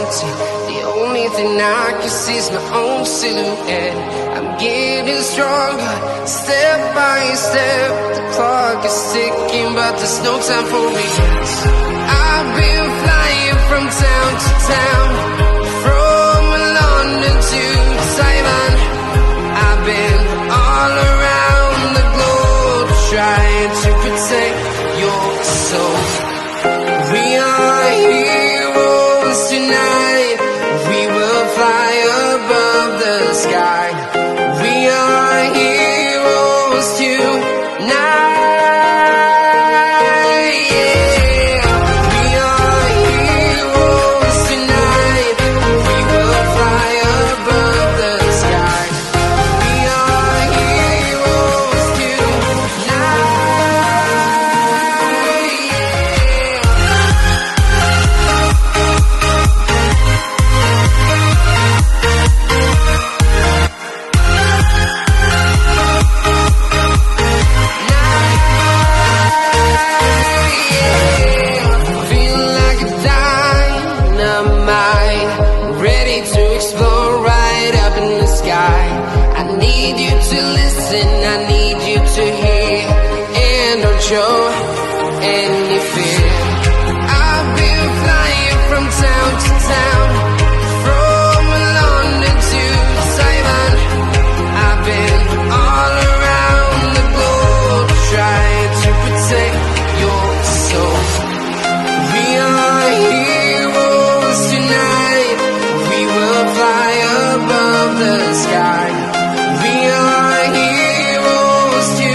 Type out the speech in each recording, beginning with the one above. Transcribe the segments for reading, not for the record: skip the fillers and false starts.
empty. The only thing I can see is my own silhouette. I'm getting stronger, step by step. The clock is ticking, but there's no time for regrets. I've been flying from town to town, from London to Taiwan. I've been all around the globe, trying to protect your soul. We are heroes tonight. We will fly above the sky. We are heroes tonight. Show any fear. I've been flying from town to town, from London to Taiwan. I've been all around the globe, trying to protect your soul. We are heroes tonight. We will fly above the sky. We are heroes tonight.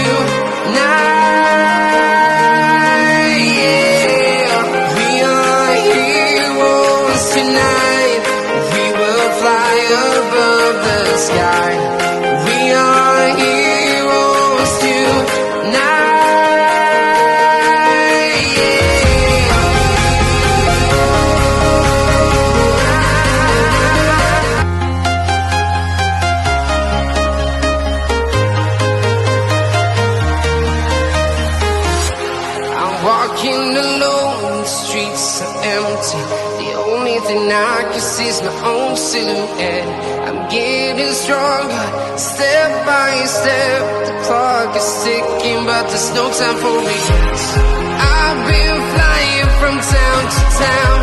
Silhouette. I'm getting stronger, step by step. The clock is ticking, but there's no time for regrets. I've been flying from town to town,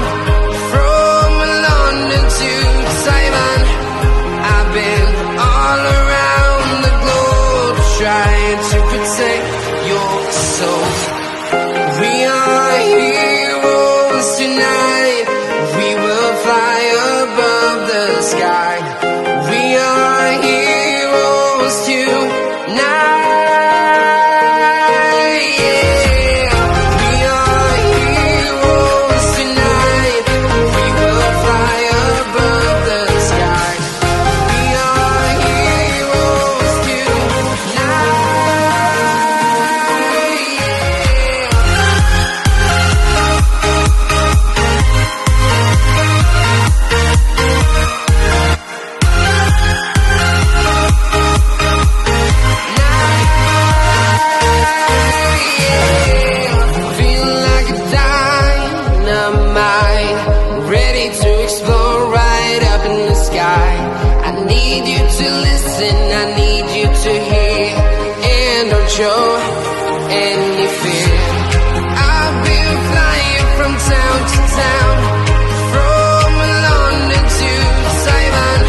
from London to Taiwan. I've been all around the globe, trying to protect your soul. We are heroes tonight. We will fly above the sky. We are heroes tonight. We are heroes tonight. We will fly above the sky. We are heroes tonight. Show any fear. I've been flying from town to town, from London to Taiwan.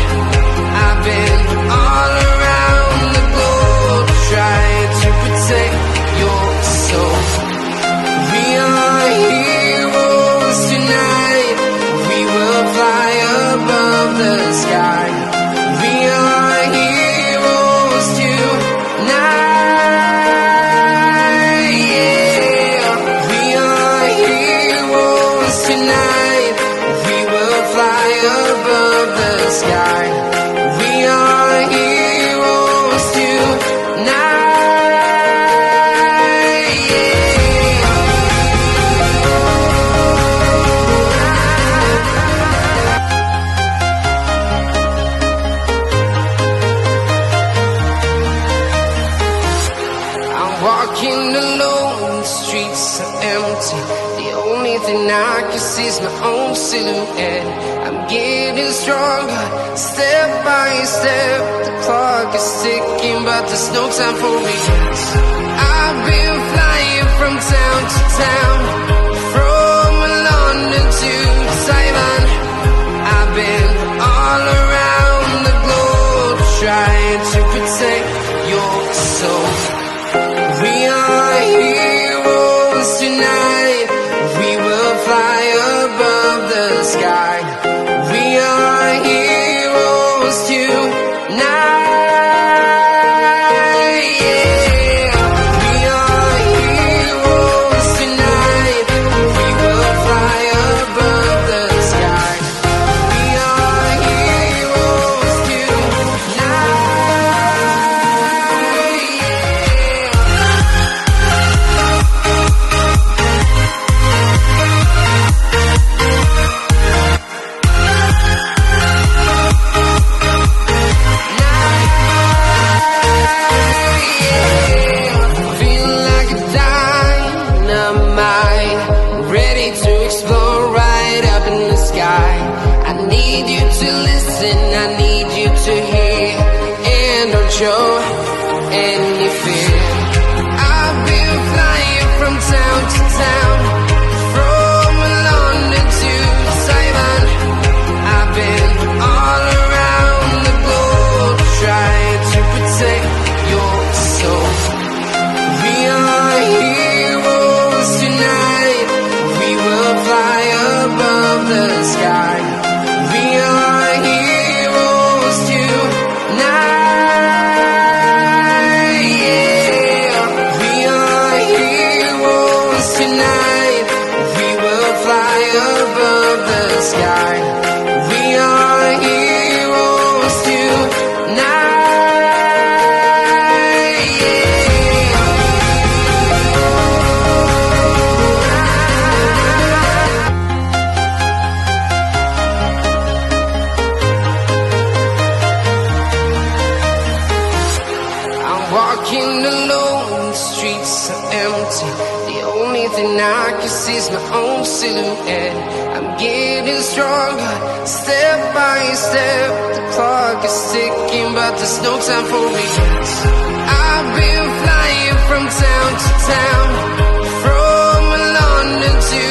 I've been all around the globe, trying to protect your soul. We are heroes tonight. We will fly above the sky. We are heroes tonight. Walking alone, the streets are empty. The only thing I can see see is my own silhouette. I'm getting stronger, step by step. The clock is ticking, but there's no time for regrets. I've been flying from town to town, from London to Taiwan. I've been all around the globe, trying to protect your soul. We are heroes tonight. We will fly above the sky. We are heroes tonight. Yeah. We are heroes tonight. We will fly above the sky. We are heroes show any fear. I've been flying from town to town, from London to Taiwan. I've been all around the globe, trying to protect your soul. We are heroes tonight. We will fly above the sky. We are heroes tonight. Tonight, we will fly above the sky. We are heroes tonight. I'm walking alone, the streets are empty. The only thing I can see is my own silhouette. I'm getting stronger, step by step. The clock is ticking, but there's no time for regrets. I've been flying from town to town, from London to